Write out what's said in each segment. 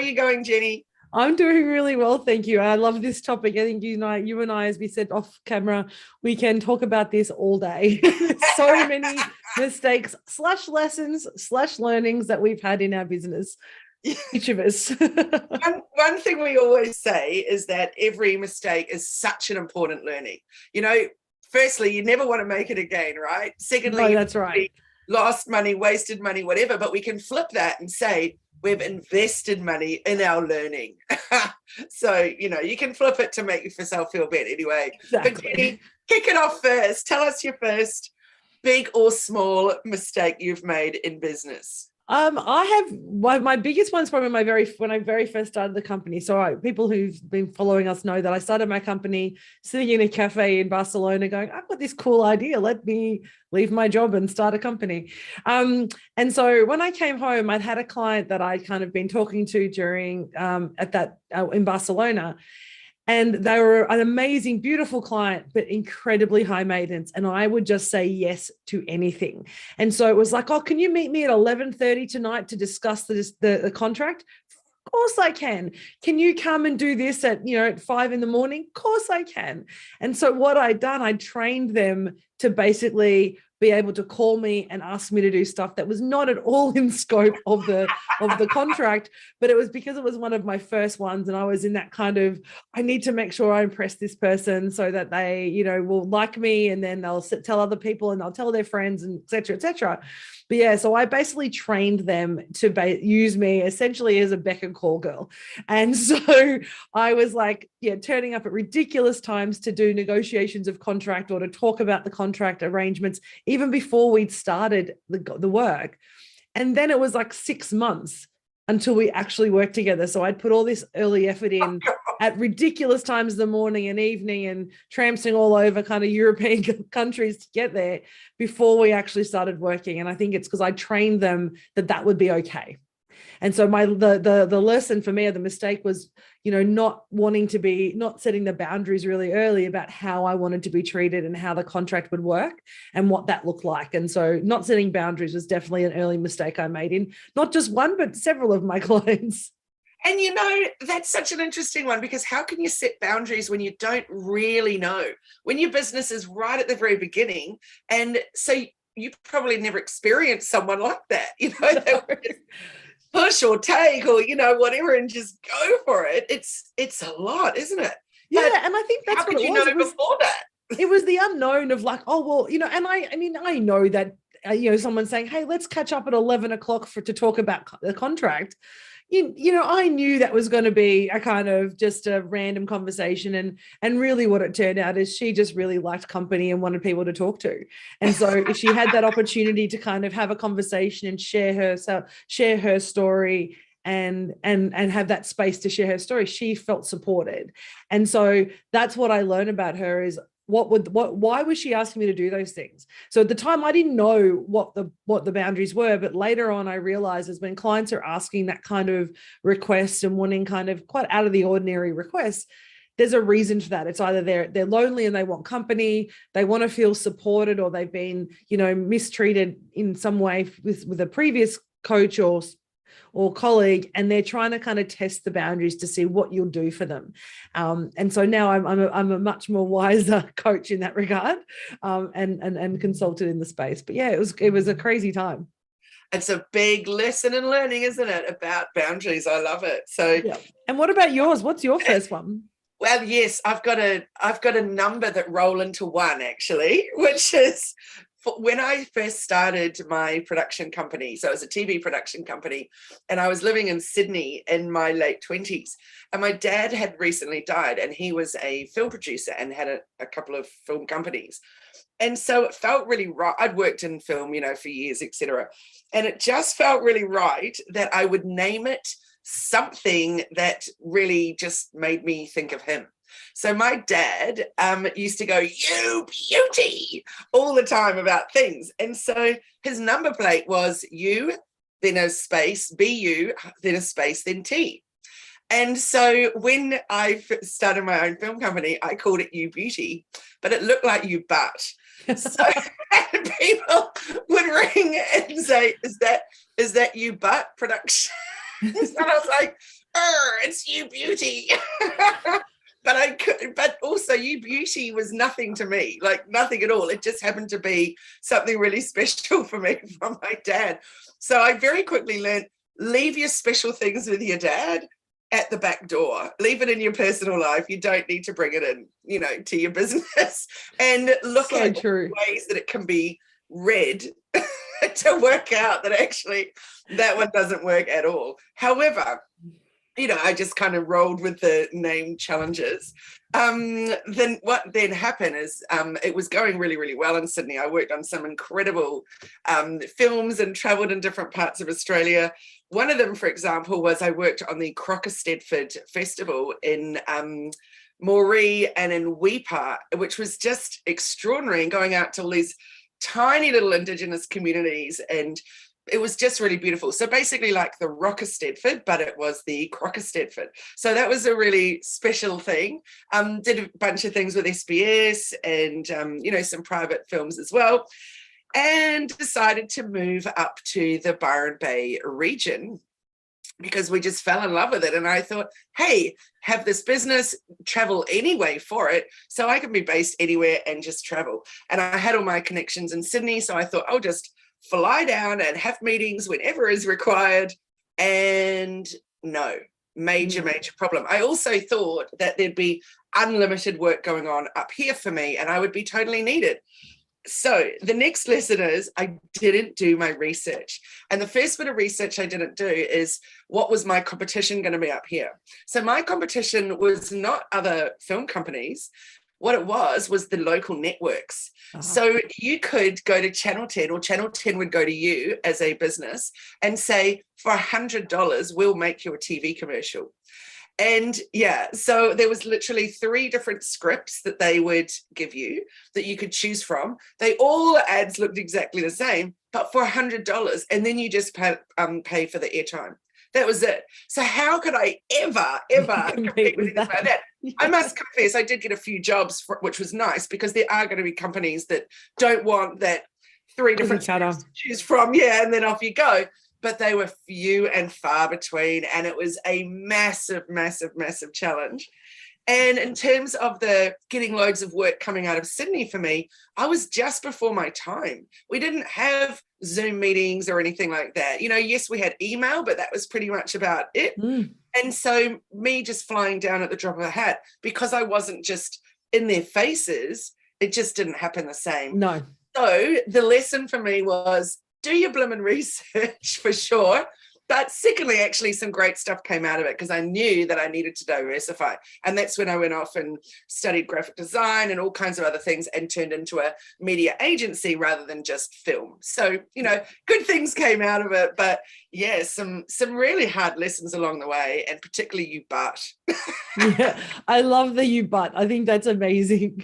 you going, Jenni? I'm doing really well, thank you. I love this topic. I think you and I, as we said off camera, we can talk about this all day. So many mistakes / lessons / learnings that we've had in our business, each of us. One thing we always say is that every mistake is such an important learning. Firstly, you never want to make it again, right? Secondly, No, that's right. Lost money, wasted money, whatever, but we can flip that and say we've invested money in our learning. So, you can flip it to make yourself feel better anyway. Exactly. But Jenni, kick it off first. Tell us your first big or small mistake you've made in business. I have my biggest one's probably when I very first started the company. So people who've been following us know that I started my company sitting in a cafe in Barcelona going, I've got this cool idea. Let me leave my job and start a company. And so when I came home, I'd had a client that I'd kind of been talking to during in Barcelona. And they were an amazing, beautiful client, but incredibly high maintenance. And I would just say yes to anything. And so it was like, oh, can you meet me at 11:30 tonight to discuss the contract? Of course I can. Can you come and do this at 5 a.m? Of course I can. And so what I'd done, I trained them to basically be able to call me and ask me to do stuff that was not at all in scope of the contract, but it was because it was one of my first ones. And I was in that kind of, I need to make sure I impress this person so that they, will like me, and then they'll tell other people and they'll tell their friends, and et cetera, et cetera. But yeah, so I basically trained them to use me essentially as a beck and call girl. And so I was like, turning up at ridiculous times to do negotiations of contract or to talk about the contract arrangements, even before we'd started the work. And then it was like 6 months until we actually worked together. So I'd put all this early effort in at ridiculous times in the morning and evening and tramping all over kind of European countries to get there before we actually started working. And I think it's because I trained them that would be okay. And so the lesson for me, or the mistake, was, not setting the boundaries really early about how I wanted to be treated and how the contract would work and what that looked like. And so not setting boundaries was definitely an early mistake I made in not just one, but several of my clients. And that's such an interesting one, because how can you set boundaries when you don't really know, when your business is right at the very beginning? And so you probably never experienced someone like that, push or take or whatever, and just go for it. It's a lot, isn't it? Yeah, and I think that's what it was. How could you know before that? It was the unknown of like, oh well, and I know that someone saying, hey, let's catch up at 11 o'clock to talk about the contract. I knew that was going to be a kind of just a random conversation, and really what it turned out is she just really liked company and wanted people to talk to. And so if she had that opportunity to kind of have a conversation and share her story and have that space to share her story, she felt supported. And so that's what I learned about her is, why was she asking me to do those things? So at the time I didn't know what the boundaries were, but later on I realized is when clients are asking that kind of request and wanting kind of quite out of the ordinary requests, there's a reason for that. It's either they're lonely and they want company, they want to feel supported, or they've been, mistreated in some way with a previous coach or colleague, and they're trying to kind of test the boundaries to see what you'll do for them. And so now I'm a much more wiser coach in that regard, and consulted in the space. But yeah, it was a crazy time. It's a big lesson in learning, isn't it, about boundaries? I love it. So yeah. And what about yours? What's your first one? Well, yes, I've got a number that roll into one, actually, which is when I first started my production company. So it was a TV production company, and I was living in Sydney in my late 20s. And my dad had recently died, and he was a film producer and had a couple of film companies. And so it felt really right. I'd worked in film, for years, etc. And it just felt really right that I would name it something that really just made me think of him. So my dad used to go, "You beauty," all the time about things. And so his number plate was U, then a space, BU, then a space, then T. And so when I started my own film company, I called it You Beauty, but it looked like You Butt. So people would ring and say, is that You Butt production? And I was like, it's you beauty. But also you beauty was nothing to me, like nothing at all. It just happened to be something really special for me from my dad. So I very quickly learned, leave your special things with your dad at the back door. Leave it in your personal life. You don't need to bring it in, to your business. And look at ways that it can be read to work out that actually that one doesn't work at all. However, I just kind of rolled with the name challenges. Then what then happened is it was going really, really well in Sydney. I worked on some incredible films and travelled in different parts of Australia. One of them, for example, was I worked on the Crocker-Stedford Festival in Moree and in Weipa, which was just extraordinary, and going out to all these tiny little Indigenous communities, and it was just really beautiful. So basically like the Rocker-Stedford, but it was the Crocker-Stedford. So that was a really special thing. Did a bunch of things with SBS and, some private films as well, and decided to move up to the Byron Bay region because we just fell in love with it. And I thought, hey, have this business, travel anyway for it, so I can be based anywhere and just travel. And I had all my connections in Sydney, so I thought I'll just fly down and have meetings whenever is required. And no, major problem. I also thought that there'd be unlimited work going on up here for me and I would be totally needed. So the next lesson is I didn't do my research. And the first bit of research I didn't do is what was my competition going to be up here? So my competition was not other film companies. What it was the local networks. Uh-huh. So you could go to Channel 10, or Channel 10 would go to you as a business and say, for $100, we'll make you a TV commercial. And so there was literally 3 different scripts that they would give you that you could choose from. All ads looked exactly the same, but for $100, and then you just pay for the airtime. That was it. So how could I ever compete with that? Like that? Yeah. I must confess, I did get a few jobs, which was nice, because there are going to be companies that don't want that 3 different scripts to choose from. Yeah, and then off you go. But they were few and far between, and it was a massive challenge. And in terms of the getting loads of work coming out of Sydney for me, I was just before my time. We didn't have Zoom meetings or anything like that. Yes, we had email, but that was pretty much about it. And so me just flying down at the drop of a hat, because I wasn't just in their faces, it just didn't happen the same. No. So the lesson for me was, do your blooming research for sure. But secondly, actually, some great stuff came out of it, because I knew that I needed to diversify. And that's when I went off and studied graphic design and all kinds of other things, and turned into a media agency rather than just film. So, good things came out of it. But yeah, some really hard lessons along the way, and particularly you but. Yeah, I love the you but. I think that's amazing.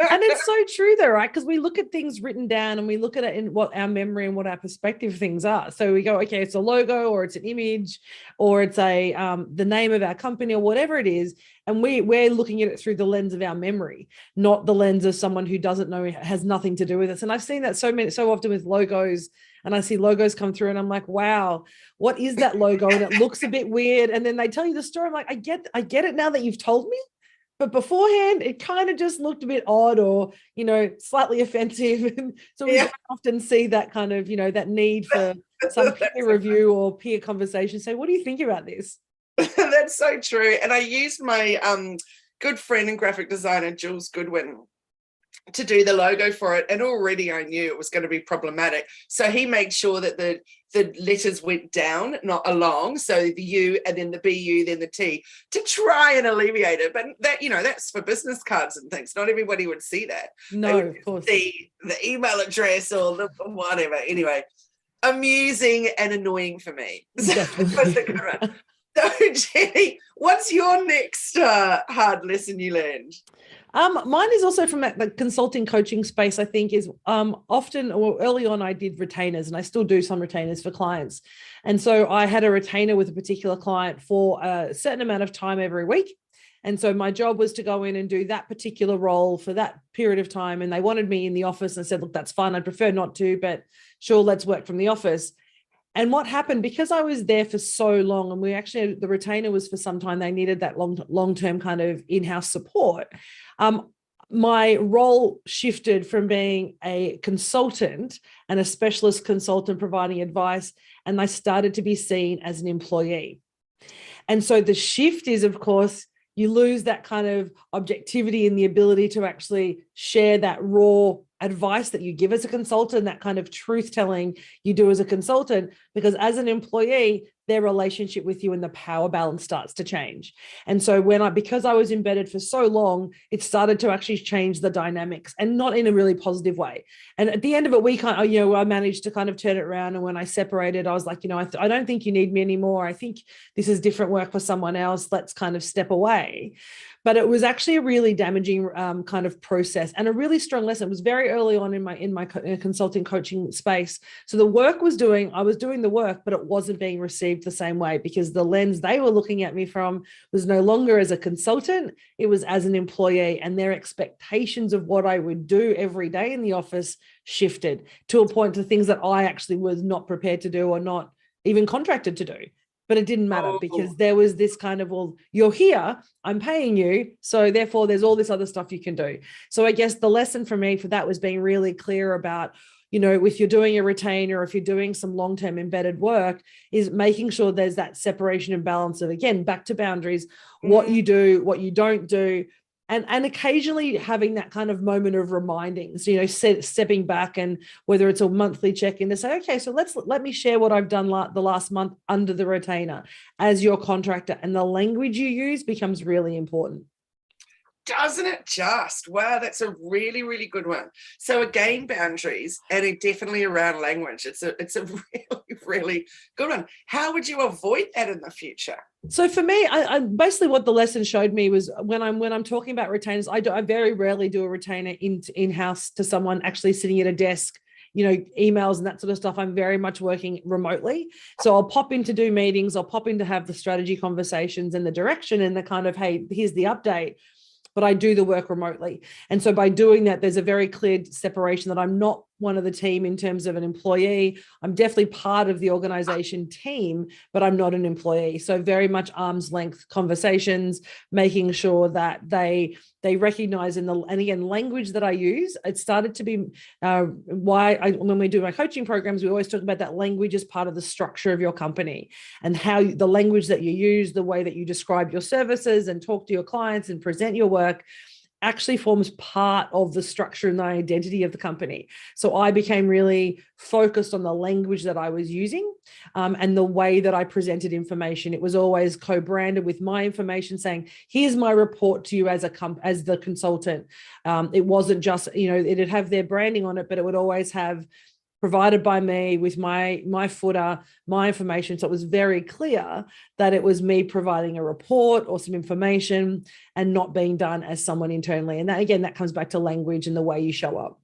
And it's so true though, right? Because we look at things written down and we look at it in what our memory and what our perspective things are. So we go, okay, it's a logo, or it's an image, or it's the name of our company, or whatever it is. And we're looking at it through the lens of our memory, not the lens of someone who doesn't know, has nothing to do with us. And I've seen that so often with logos, and I see logos come through and I'm like, wow, what is that logo? And it looks a bit weird. And then they tell you the story. I'm like, I get it now that you've told me. But beforehand, it kind of just looked a bit odd, or, slightly offensive. And so we often see that kind of, that need for some peer review or peer conversation. Say, what do you think about this? That's so true. And I used my good friend and graphic designer, Jules Goodwin, to do the logo for it. And already I knew it was going to be problematic. So he made sure that the letters went down, not along. So the U, and then the BU, then the T, to try and alleviate it. But that, that's for business cards and things. Not everybody would see that. No, of course. See the email address or the whatever. Anyway, amusing and annoying for me. Definitely. So, Jenni, what's your next hard lesson you learned? Mine is also from the consulting coaching space, I think, is often, or early on, I did retainers, and I still do some retainers for clients. And so I had a retainer with a particular client for a certain amount of time every week. And so my job was to go in and do that particular role for that period of time. And they wanted me in the office, and I said, look, that's fine. I'd prefer not to, but sure, let's work from the office. And what happened, because I was there for so long, and the retainer was for some time, they needed that long-term kind of in-house support. My role shifted from being a consultant and a specialist consultant providing advice, and I started to be seen as an employee. And so the shift is, of course, you lose that kind of objectivity and the ability to actually share that raw advice that you give as a consultant, that kind of truth telling you do as a consultant, because as an employee, their relationship with you and the power balance starts to change. And so because I was embedded for so long, it started to actually change the dynamics, and not in a really positive way. And at the end of it, I managed to kind of turn it around. And when I separated, I was like, I don't think you need me anymore. I think this is different work for someone else. Let's kind of step away. But it was actually a really damaging kind of process, and a really strong lesson. It was very early on in my consulting coaching space. So I was doing the work, but it wasn't being received the same way, because the lens they were looking at me from was no longer as a consultant, it was as an employee, and their expectations of what I would do every day in the office shifted to a point to things that I actually was not prepared to do or not even contracted to do. But it didn't matter, because there was this kind of, well, you're here, I'm paying you, so therefore there's all this other stuff you can do. So I guess the lesson for me for that was being really clear about, if you're doing a retainer, or if you're doing some long-term embedded work, is making sure there's that separation and balance of, again, back to boundaries, what you do, what you don't do. And occasionally having that kind of moment of reminding, stepping back, and whether it's a monthly check-in to say, okay, so let me share what I've done the last month under the retainer as your contractor, and the language you use becomes really important. Doesn't it just? Wow, that's a really, really good one. So again, boundaries, and it definitely around language. It's a really, really good one. How would you avoid that in the future? So for me, I basically what the lesson showed me was when I'm talking about retainers, I very rarely do a retainer in-house to someone actually sitting at a desk, emails and that sort of stuff. I'm very much working remotely. So I'll pop in to do meetings, I'll pop in to have the strategy conversations and the direction and the kind of, hey, here's the update. But I do the work remotely. And so by doing that, there's a very clear separation that I'm not one of the team in terms of an employee. I'm definitely part of the organization team, but I'm not an employee. So very much arm's length conversations, making sure that they recognize and again, language that I use, it started to be when we do my coaching programs, we always talk about that language as part of the structure of your company, and how the language that you use, the way that you describe your services and talk to your clients and present your work, actually forms part of the structure and the identity of the company. So I became really focused on the language that I was using and the way that I presented information. It was always co-branded with my information, saying, here's my report to you as the consultant. It wasn't just, it'd have their branding on it, but it would always have provided by me with my footer, my information. So it was very clear that it was me providing a report or some information and not being done as someone internally. And that, again, that comes back to language and the way you show up.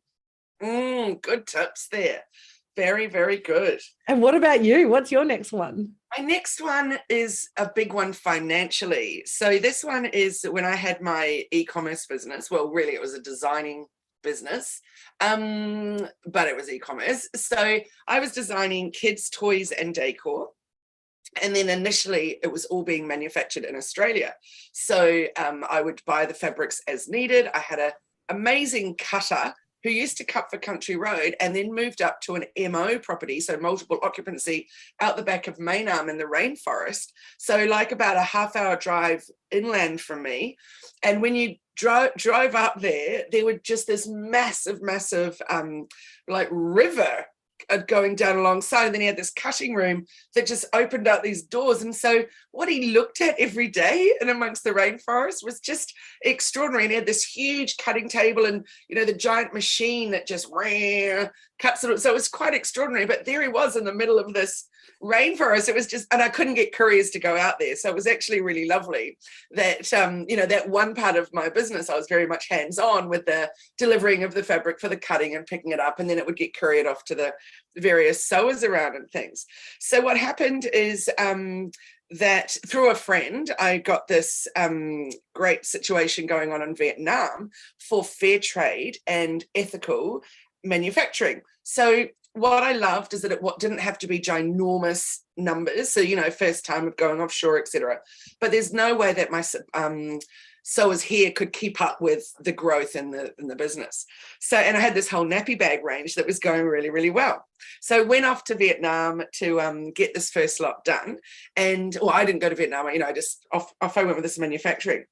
Good tips there. Very, very good. And what about you? What's your next one? My next one is a big one financially. So this one is when I had my e-commerce business. Well, really, it was a designing business, but it was e-commerce. So I was designing kids' toys and decor, and then initially it was all being manufactured in Australia. So I would buy the fabrics as needed. I had an amazing cutter who used to cut for Country Road and then moved up to an MO property, so multiple occupancy, out the back of Maynarm in the rainforest. So like about a half-hour drive inland from me. And when you drove up there was just this massive like river going down alongside, and then he had this cutting room that just opened up these doors. And so what he looked at every day and amongst the rainforest was just extraordinary. And he had this huge cutting table and the giant machine that just cuts it. So it was quite extraordinary. But there he was in the middle of this rainforest. It was just, and I couldn't get couriers to go out there. So it was actually really lovely that that one part of my business, I was very much hands-on with the delivering of the fabric for the cutting and picking it up, and then it would get couriered off to the various sewers around and things. So what happened is that through a friend, I got this great situation going on in Vietnam for fair trade and ethical manufacturing. So what I loved is that it didn't have to be ginormous numbers. So, first time of going offshore, etc. But there's no way that my sewers here could keep up with the growth in the business. So, and I had this whole nappy bag range that was going really, really well. So I went off to Vietnam to get this first lot done. And, well, I didn't go to Vietnam, I just off I went with this manufacturing.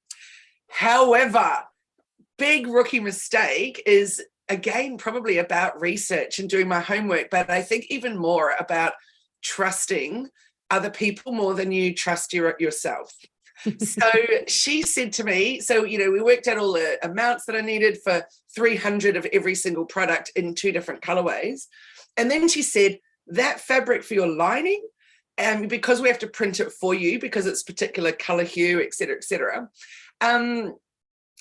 However, big rookie mistake is, again, probably about research and doing my homework, but I think even more about trusting other people more than you trust yourself. So she said to me, so, we worked out all the amounts that I needed for 300 of every single product in 2 different colorways. And then she said, that fabric for your lining, and because we have to print it for you because it's particular color hue, et cetera,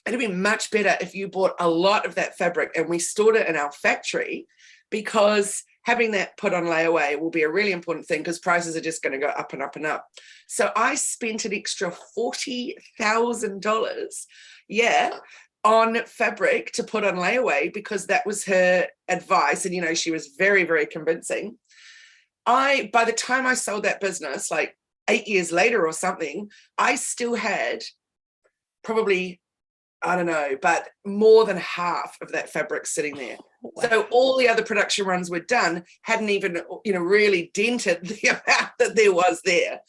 it'd be much better if you bought a lot of that fabric and we stored it in our factory, because having that put on layaway will be a really important thing, because prices are just going to go up and up and up. So I spent an extra $40,000, on fabric to put on layaway, because that was her advice. And, she was very, very convincing. By the time I sold that business, like 8 years later or something, I still had probably, I don't know, but more than half of that fabric sitting there. Wow. So all the other production runs were done, hadn't even, really dented the amount that there was there.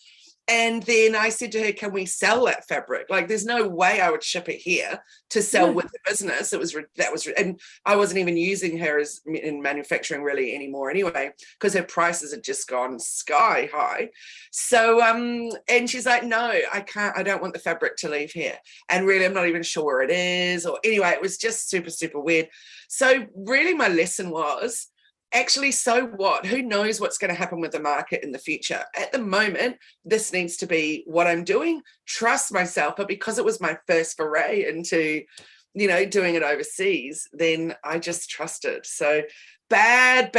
And then I said to her, can we sell that fabric? Like, there's no way I would ship it here to sell with the business. And I wasn't even using her as in manufacturing really anymore anyway, because her prices had just gone sky high. So, and she's like, no, I don't want the fabric to leave here. And really, I'm not even sure where it is. Or anyway, it was just super, super weird. So really my lesson was, actually, so what? Who knows what's going to happen with the market in the future? At the moment, this needs to be what I'm doing. Trust myself. But because it was my first foray into, doing it overseas, then I just trusted. So bad,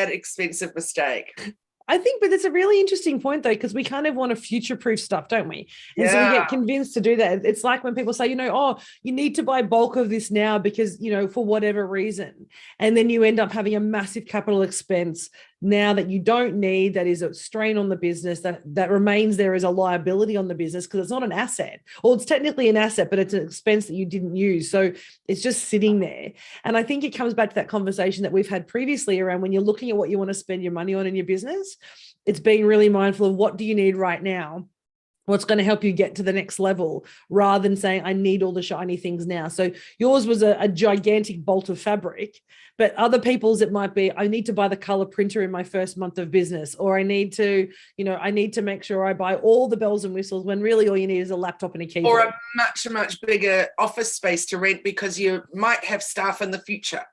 expensive mistake. I think, but it's a really interesting point, though, because we kind of want to future-proof stuff, don't we? And so we get convinced to do that. It's like when people say, you need to buy bulk of this now because, for whatever reason. And then you end up having a massive capital expense now that you don't need, that is a strain on the business, that remains there as a liability on the business because it's not an asset. Well, it's technically an asset, but it's an expense that you didn't use. So it's just sitting there. And I think it comes back to that conversation that we've had previously around when you're looking at what you want to spend your money on in your business, it's being really mindful of what do you need right now, what's going to help you get to the next level, rather than saying, I need all the shiny things now. So yours was a gigantic bolt of fabric, but other people's, it might be, I need to buy the color printer in my first month of business, or I need to make sure I buy all the bells and whistles, when really all you need is a laptop and a keyboard. Or a much, much bigger office space to rent because you might have staff in the future.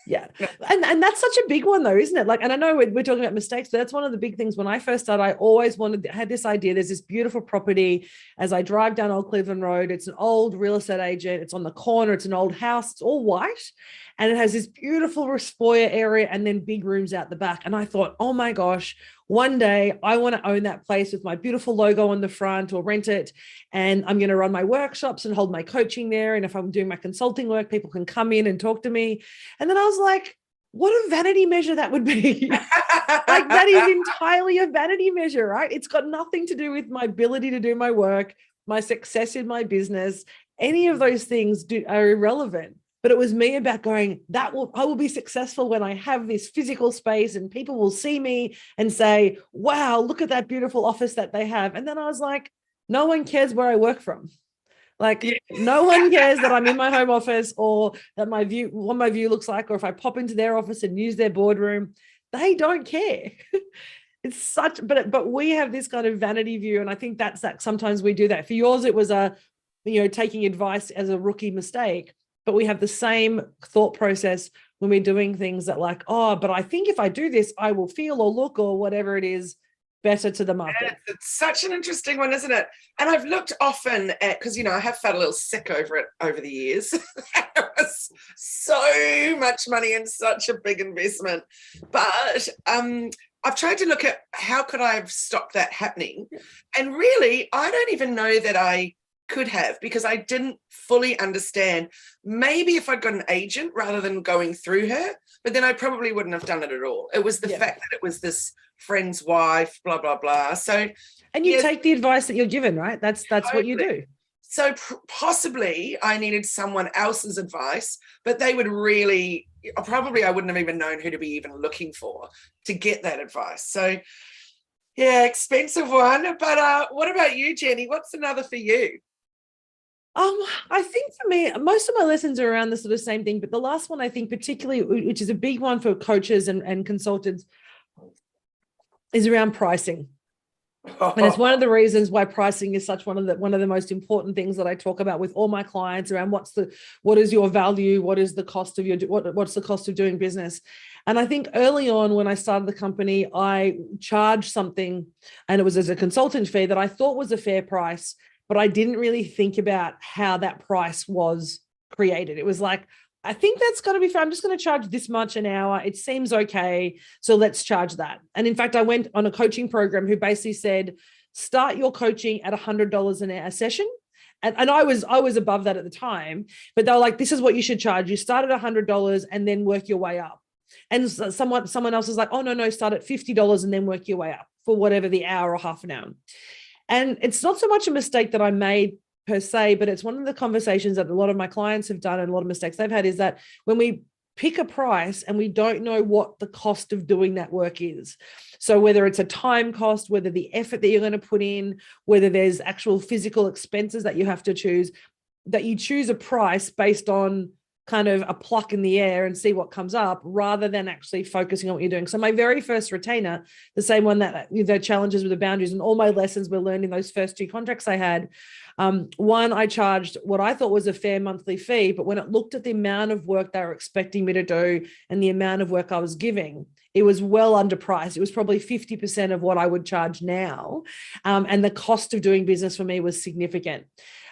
Yeah. And that's such a big one though, isn't it? Like, and I know we're talking about mistakes, but that's one of the big things. When I first started, I always had this idea. There's this beautiful property as I drive down Old Cleveland Road. It's an old real estate agent. It's on the corner. It's an old house. It's all white. And it has this beautiful foyer area and then big rooms out the back. And I thought, oh my gosh, one day I want to own that place with my beautiful logo on the front, or rent it. And I'm going to run my workshops and hold my coaching there. And if I'm doing my consulting work, people can come in and talk to me. And then I was like, what a vanity measure that would be. Like, that is entirely a vanity measure, right? It's got nothing to do with my ability to do my work, my success in my business. Any of those things are irrelevant. But it was me about going, I will be successful when I have this physical space and people will see me and say, wow, look at that beautiful office that they have. And then I was like, no one cares where I work from. Like, no one cares that I'm in my home office, or that what my view looks like, or if I pop into their office and use their boardroom. They don't care. It's such, but we have this kind of vanity view. And I think that's that sometimes we do that. For yours, it was taking advice as a rookie mistake. But we have the same thought process when we're doing things that, like, oh, but I think if I do this, I will feel or look or whatever it is better to the market. It's such an interesting one, isn't it? And I've looked often at, because, I have felt a little sick over it over the years. It was so much money and such a big investment. But I've tried to look at how could I have stopped that happening. And really, I don't even know that I could have, because I didn't fully understand. Maybe if I'd got an agent rather than going through her, but then I probably wouldn't have done it at all. It was the fact that it was this friend's wife, blah, blah, blah. So, and you take the advice that you're given, right? That's totally what you do. So possibly I needed someone else's advice, but they would really, probably I wouldn't have even known who to be even looking for to get that advice. So yeah, expensive one. But what about you, Jenni? What's another for you? I think for me, most of my lessons are around the sort of same thing, but the last one I think particularly, which is a big one for coaches and consultants, is around pricing. And it's one of the reasons why pricing is such one of the most important things that I talk about with all my clients around what is your value, what's the cost of doing business. And I think early on when I started the company, I charged something, and it was as a consultant fee that I thought was a fair price, but I didn't really think about how that price was created. It was like, I think that's got to be fair. I'm just going to charge this much an hour. It seems okay. So let's charge that. And in fact, I went on a coaching program who basically said, start your coaching at $100 a session. And I was above that at the time, but they were like, this is what you should charge. You start at $100 and then work your way up. And someone else is like, oh, no, start at $50 and then work your way up for whatever the hour or half an hour. And it's not so much a mistake that I made per se, but it's one of the conversations that a lot of my clients have done and a lot of mistakes they've had is that when we pick a price and we don't know what the cost of doing that work is. So whether it's a time cost, whether the effort that you're going to put in, whether there's actual physical expenses that you have to choose, that you choose a price based on kind of a pluck in the air and see what comes up rather than actually focusing on what you're doing. So my very first retainer, the same one that the challenges with the boundaries and all my lessons were learned in those first 2 contracts I had. One, I charged what I thought was a fair monthly fee, but when it looked at the amount of work they were expecting me to do and the amount of work I was giving, it was well underpriced. It was probably 50% of what I would charge now. And the cost of doing business for me was significant.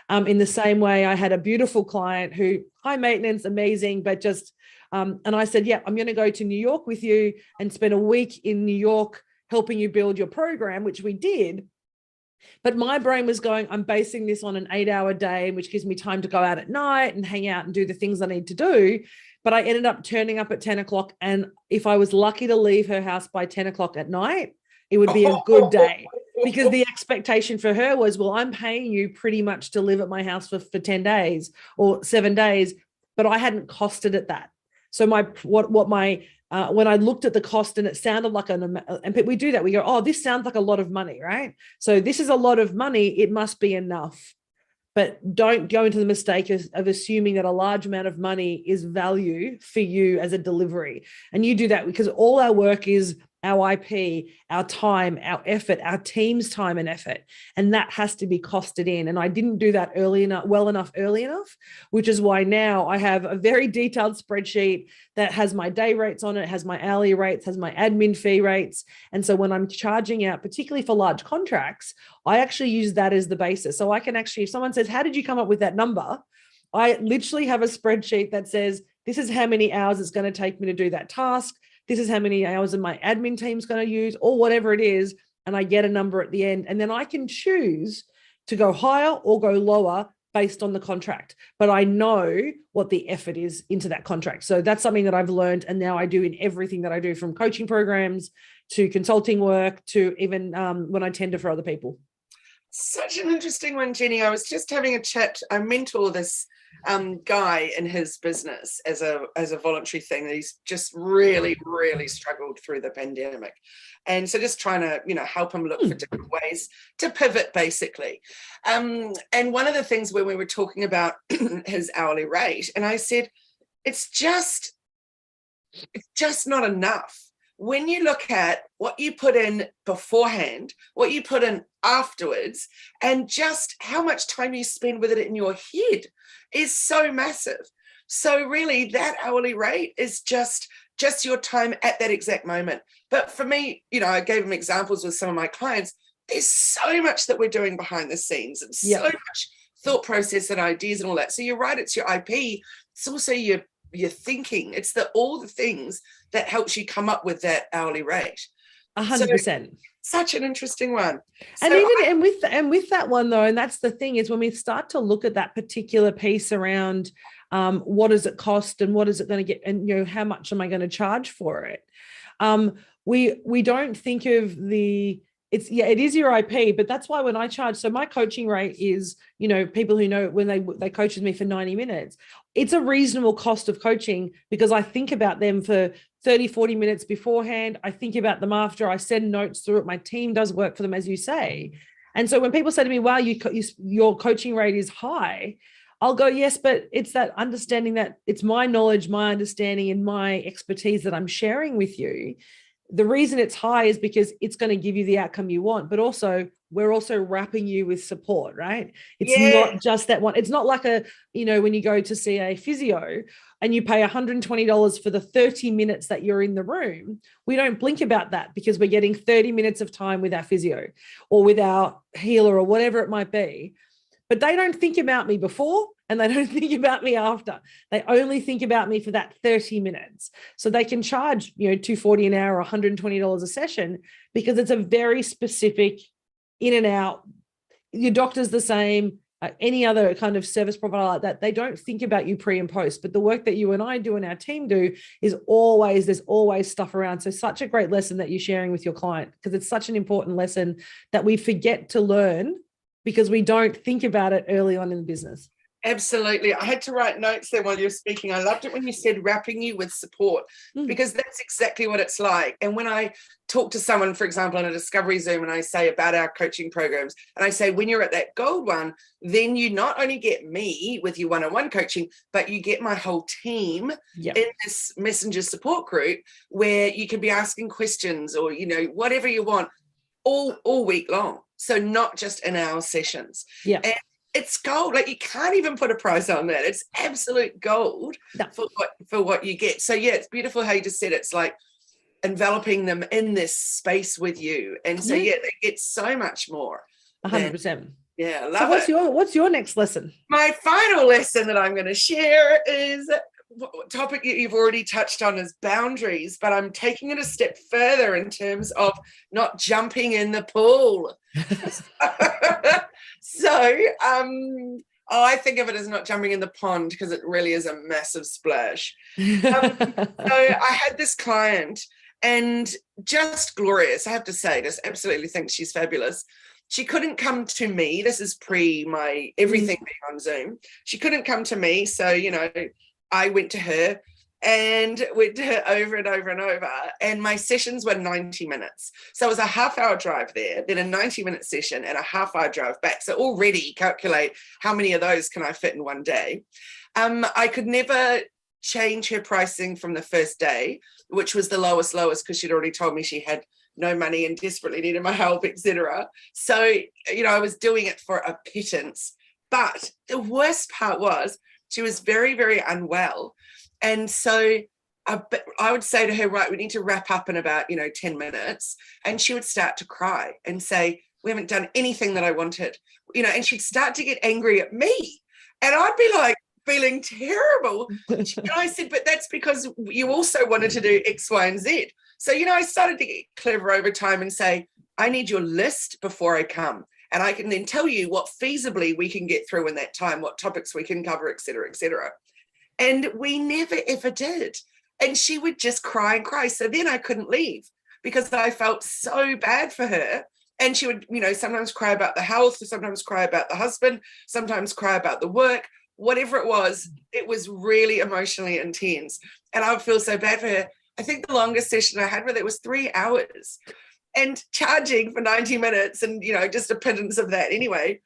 In the same way, I had a beautiful client who, high maintenance, amazing, but just, and I said, yeah, I'm going to go to New York with you and spend a week in New York helping you build your program, which we did. But my brain was going, I'm basing this on an 8-hour day, which gives me time to go out at night and hang out and do the things I need to do. But I ended up turning up at 10 o'clock. And if I was lucky to leave her house by 10 o'clock at night, it would be a good day. Because the expectation for her was, well, I'm paying you pretty much to live at my house for 10 days or 7 days, but I hadn't costed it that. So when I looked at the cost and it sounded like and we do that, we go, oh, this sounds like a lot of money, right? So this is a lot of money. It must be enough. But don't go into the mistake of assuming that a large amount of money is value for you as a delivery. And you do that because all our work is our IP, our time, our effort, our team's time and effort. And that has to be costed in. And I didn't do that early enough, which is why now I have a very detailed spreadsheet that has my day rates on it, has my hourly rates, has my admin fee rates. And so when I'm charging out, particularly for large contracts, I actually use that as the basis. So I can actually, if someone says, how did you come up with that number? I literally have a spreadsheet that says, this is how many hours it's going to take me to do that task. This is how many hours my admin team's going to use or whatever it is. And I get a number at the end. And then I can choose to go higher or go lower based on the contract. But I know what the effort is into that contract. So that's something that I've learned. And now I do in everything that I do, from coaching programs to consulting work to even when I tender for other people. Such an interesting one, Jenni. I was just having a chat. I mentor this guy in his business as a voluntary thing that he's just really struggled through the pandemic, and so just trying to help him look for different ways to pivot basically. And one of the things when we were talking about his hourly rate, and I said it's just not enough. When you look at what you put in beforehand, what you put in afterwards, and just how much time you spend with it in your head is so massive. So really that hourly rate is just your time at that exact moment. But for me, I gave him examples with some of my clients. There's so much that we're doing behind the scenes and so much thought process and ideas and all that. So you're right, it's your IP. It's also your thinking. It's all the things that helps you come up with that hourly rate. 100%. Such an interesting one. And So even with that one though, and that's the thing, is when we start to look at that particular piece around what does it cost and what is it going to get, and how much am I going to charge for it? We don't think of it is your IP, but that's why when I charge, so my coaching rate is, people who know when they coach with me for 90 minutes, it's a reasonable cost of coaching because I think about them for 30, 40 minutes beforehand. I think about them after. I send notes through it. My team does work for them, as you say. And so when people say to me, wow, your coaching rate is high, I'll go, yes, but it's that understanding that it's my knowledge, my understanding, and my expertise that I'm sharing with you. The reason it's high is because it's going to give you the outcome you want, but also we're also wrapping you with support, right? It's not just that one. It's not like when you go to see a physio and you pay $120 for the 30 minutes that you're in the room. We don't blink about that because we're getting 30 minutes of time with our physio or with our healer or whatever it might be. But they don't think about me before and they don't think about me after. They only think about me for that 30 minutes. So they can charge, $240 an hour or $120 a session because it's a very specific in and out. Your doctor's the same, any other kind of service provider like that. They don't think about you pre and post, but the work that you and I do and our team do is there's always stuff around. So such a great lesson that you're sharing with your client because it's such an important lesson that we forget to learn because we don't think about it early on in the business. Absolutely. I had to write notes there while you were speaking. I loved it when you said wrapping you with support because that's exactly what it's like. And when I talk to someone, for example, in a discovery Zoom, and I say about our coaching programs, and I say, when you're at that gold one, then you not only get me with your one-on-one coaching, but you get my whole team in this messenger support group where you can be asking questions or, whatever you want all week long. So not just in our sessions. Yeah. And it's gold. Like, you can't even put a price on that. It's absolute gold for what you get. So yeah, it's beautiful how you just said it's like enveloping them in this space with you. And so they get so much more. 100%. Yeah, I love it. What's your next lesson? My final lesson that I'm going to share is a topic that you've already touched on, is boundaries, but I'm taking it a step further in terms of not jumping in the pool. So I think of it as not jumping in the pond because it really is a massive splash. So I had this client, and just glorious, I have to say, just absolutely think she's fabulous. She couldn't come to me. This is pre my everything being on Zoom. She couldn't come to me. So, I went to her and went to her over and over and over. And my sessions were 90 minutes. So it was a half-hour drive there, then a 90-minute session and a half-hour drive back. So already calculate how many of those can I fit in one day. I could never change her pricing from the first day, which was the lowest because she'd already told me she had no money and desperately needed my help, etc. So, I was doing it for a pittance. But the worst part was she was very, very unwell. And so I would say to her, right, we need to wrap up in about, 10 minutes. And she would start to cry and say, we haven't done anything that I wanted, and she'd start to get angry at me. And I'd be like feeling terrible. And I said, but that's because you also wanted to do X, Y, and Z. So, I started to get clever over time and say, I need your list before I come. And I can then tell you what feasibly we can get through in that time, what topics we can cover, et cetera, et cetera. And we never, ever did. And she would just cry and cry. So then I couldn't leave because I felt so bad for her. And she would, sometimes cry about the health, sometimes cry about the husband, sometimes cry about the work, whatever it was really emotionally intense. And I would feel so bad for her. I think the longest session I had with her was 3 hours and charging for 90 minutes and, just a pittance of that anyway.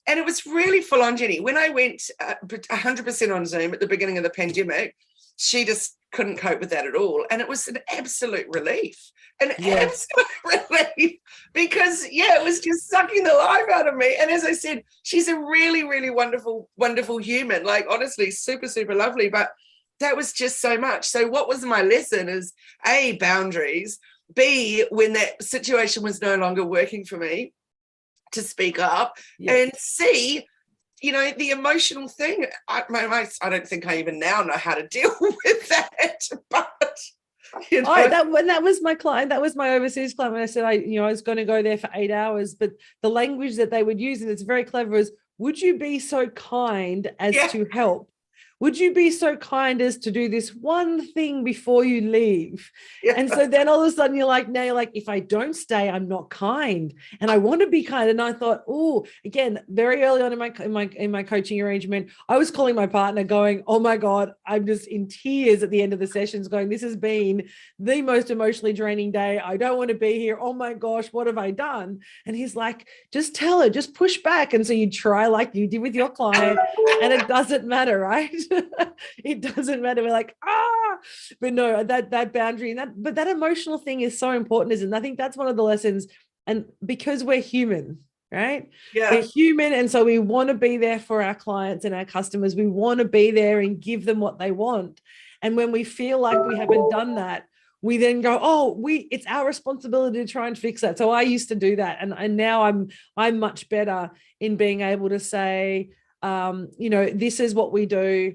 And it was really full on, Jenny. When I went 100% on Zoom at the beginning of the pandemic, she just couldn't cope with that at all. And it was an absolute relief, absolute relief because, it was just sucking the life out of me. And as I said, she's a really, really wonderful, wonderful human, like honestly, super, super lovely. But that was just so much. So what was my lesson is A, boundaries, B, when that situation was no longer working for me, to speak up, and C, the emotional thing. I don't think I even now know how to deal with that, but You know? When that was my client, that was my overseas client. When I said I was going to go there for 8 hours, but the language that they would use, and it's very clever, is, would you be so kind as to help? Would you be so kind as to do this one thing before you leave? Yeah. And so then all of a sudden you're like, if I don't stay, I'm not kind, and I want to be kind. And I thought, oh, again, very early on in my coaching arrangement, I was calling my partner going, oh my God, I'm just in tears at the end of the sessions going, this has been the most emotionally draining day. I don't want to be here. Oh my gosh, what have I done? And he's like, just tell her, just push back. And so you try like you did with your client, and it doesn't matter, right? It doesn't matter. We're like, but no, that boundary and that emotional thing is so important, isn't it? I think that's one of the lessons. And because we're human, right? Yeah. We're human. And so we want to be there for our clients and our customers. We want to be there and give them what they want. And when we feel like we haven't done that, we then go, it's our responsibility to try and fix that. So I used to do that. And now I'm much better in being able to say, this is what we do.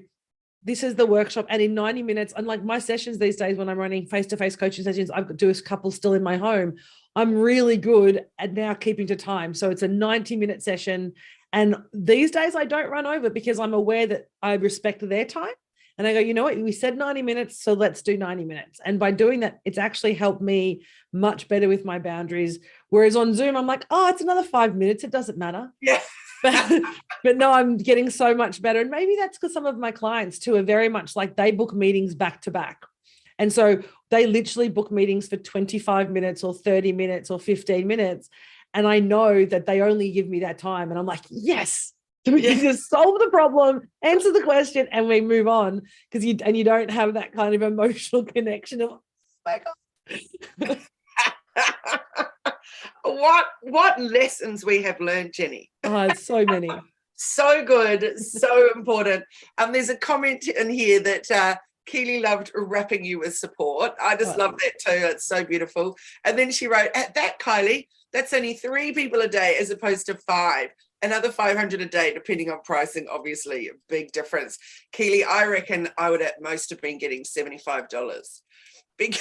This is the workshop. And in 90 minutes, unlike my sessions these days, when I'm running face-to-face coaching sessions, I do a couple still in my home. I'm really good at now keeping to time. So it's a 90-minute session. And these days I don't run over because I'm aware that I respect their time. And I go, you know what, we said 90 minutes, so let's do 90 minutes. And by doing that, it's actually helped me much better with my boundaries. Whereas on Zoom, I'm like, it's another 5 minutes. It doesn't matter. Yeah. But no, I'm getting so much better. And maybe that's because some of my clients too are very much like, they book meetings back to back. And so they literally book meetings for 25 minutes or 30 minutes or 15 minutes. And I know that they only give me that time. And I'm like, yes, we can just solve the problem, answer the question, and we move on. Because you don't have that kind of emotional connection of, oh my God. What lessons we have learned, Jenni. It's so many. So good, so important. There's a comment in here that Kylie loved wrapping you with support. I just love that too. It's so beautiful. And then she wrote, at that, Kylie, that's only 3 people a day as opposed to 5. Another 500 a day, depending on pricing, obviously, a big difference. Kylie, I reckon I would at most have been getting $75. Because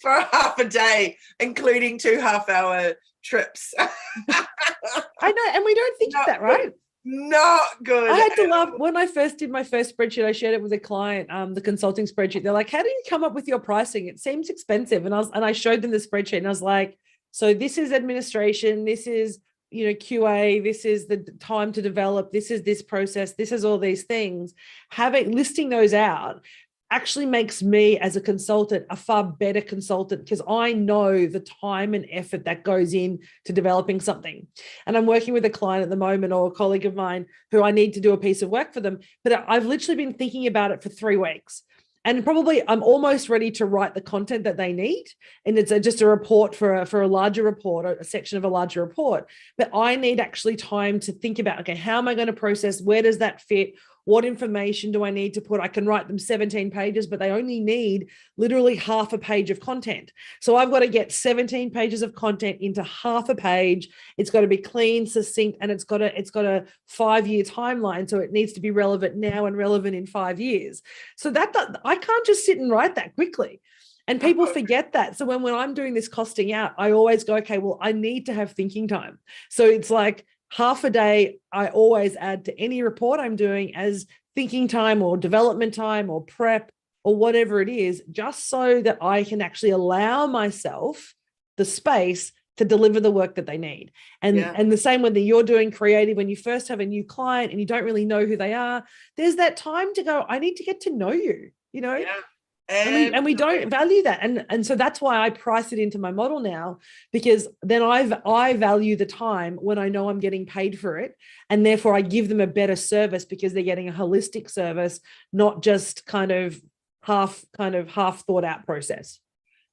for a half a day, including 2 half-hour trips. I know, and we don't think of that, right? Not good. I had to laugh when I first did my first spreadsheet. I shared it with a client, the consulting spreadsheet. They're like, "How do you come up with your pricing? It seems expensive." And I showed them the spreadsheet, and I was like, "So this is administration. This is QA. This is the time to develop. This is this process. This is all these things." Listing those out actually makes me as a consultant a far better consultant, because I know the time and effort that goes in to developing something. And I'm working with a client at the moment, or a colleague of mine, who I need to do a piece of work for them, but I've literally been thinking about it for 3 weeks. And probably I'm almost ready to write the content that they need. And it's just a report for a larger report, or a section of a larger report. But I need actually time to think about, okay, how am I going to process? Where does that fit? What information do I need to put? I can write them 17 pages, but they only need literally half a page of content. So I've got to get 17 pages of content into half a page. It's got to be clean, succinct, and it's got a 5-year timeline. So it needs to be relevant now and relevant in 5 years. So that I can't just sit and write that quickly. And people forget that. So when I'm doing this costing out, I always go, okay, well, I need to have thinking time. So it's like, half a day, I always add to any report I'm doing as thinking time or development time or prep or whatever it is, just so that I can actually allow myself the space to deliver the work that they need. And the same when you're doing creative, when you first have a new client and you don't really know who they are, there's that time to go, I need to get to know you, Yeah. And we don't value that. And so that's why I price it into my model now, because then I value the time when I know I'm getting paid for it. And therefore I give them a better service, because they're getting a holistic service, not just kind of half thought out process.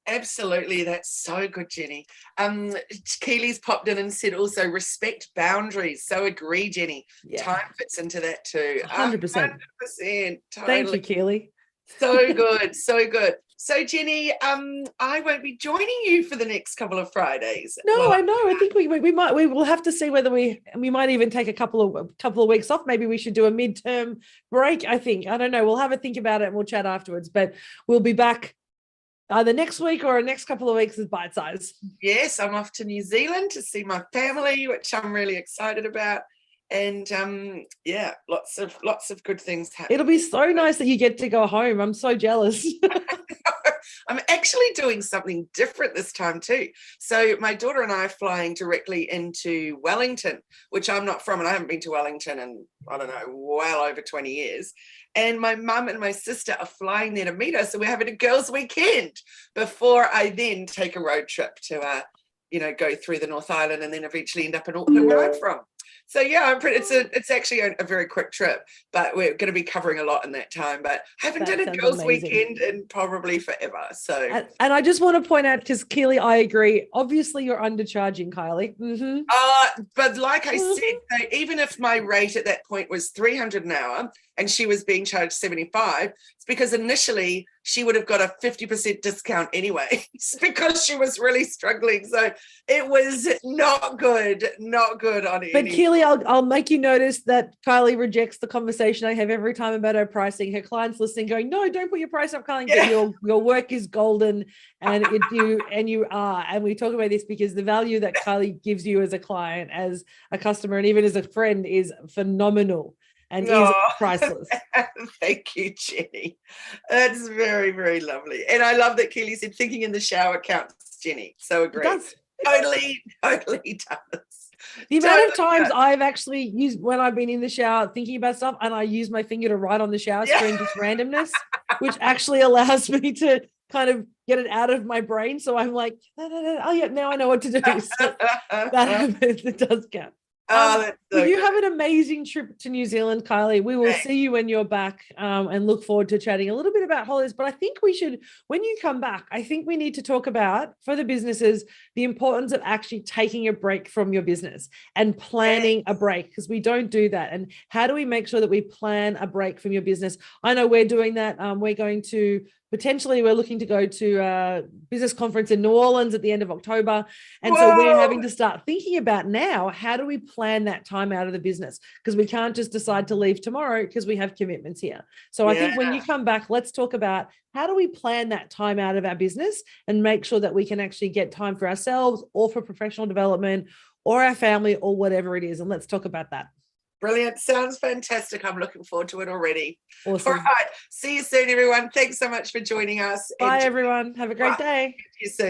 Absolutely. That's so good, Jenni. Keely's popped in and said also, respect boundaries. So agree, Jenni. Yeah. Time fits into that too. 100%. 100%. Totally. Thank you, Kylie. So good, so good. So Jenni, I won't be joining you for the next couple of Fridays. No, Well, I know. I think we will have to see whether we might even take a couple of weeks off. Maybe we should do a midterm break. I don't know. We'll have a think about it and we'll chat afterwards. But we'll be back either next week or next couple of weeks as bite size. Yes, I'm off to New Zealand to see my family, which I'm really excited about. And lots of good things happening. It'll be so nice that you get to go home. I'm so jealous. I'm actually doing something different this time too. So my daughter and I are flying directly into Wellington, which I'm not from, and I haven't been to Wellington in, I don't know, well over 20 years. And my mum and my sister are flying there to meet us. So we're having a girls' weekend before I then take a road trip to, go through the North Island and then eventually end up in Auckland, where I'm from. So yeah, it's actually a very quick trip, but we're going to be covering a lot in that time. But I haven't done a girls' weekend in probably forever. So, and I just want to point out, because Keely, I agree. Obviously, you're undercharging, Kylie. Mm-hmm. But like I said, so even if my rate at that point was $300 an hour and she was being charged $75, it's because initially she would have got a 50% discount anyway. It's because she was really struggling. So it was not good on it. But Keely, I'll make you notice that Kylie rejects the conversation I have every time about her pricing. Her clients listening going, no, don't put your price up, Kylie. Yeah. But your work is golden, and you are. And we talk about this because the value that Kylie gives you as a client, as a customer, and even as a friend is phenomenal. And is priceless. Thank you, Jenni. That's very, very lovely. And I love that Keely said thinking in the shower counts, Jenni. So agree. Totally does. The amount of times I've actually used when I've been in the shower thinking about stuff, and I use my finger to write on the shower screen, just randomness, which actually allows me to kind of get it out of my brain. So I'm like, oh yeah, now I know what to do. So that happens. It does count. You have an amazing trip to New Zealand, Kylie. We will see you when you're back, and look forward to chatting a little bit about holidays. But I think we should, when you come back, I think we need to talk about, for the businesses, the importance of actually taking a break from your business and planning a break, because we don't do that. And how do we make sure that we plan a break from your business? I know we're doing that. We're looking to go to a business conference in New Orleans at the end of October. And so we're having to start thinking about now, how do we plan that time out of the business? Because we can't just decide to leave tomorrow because we have commitments here. So I think when you come back, let's talk about how do we plan that time out of our business and make sure that we can actually get time for ourselves or for professional development or our family or whatever it is. And let's talk about that. Brilliant. Sounds fantastic. I'm looking forward to it already. Awesome. All right. See you soon, everyone. Thanks so much for joining us. Bye, everyone. Have a great day. See you soon.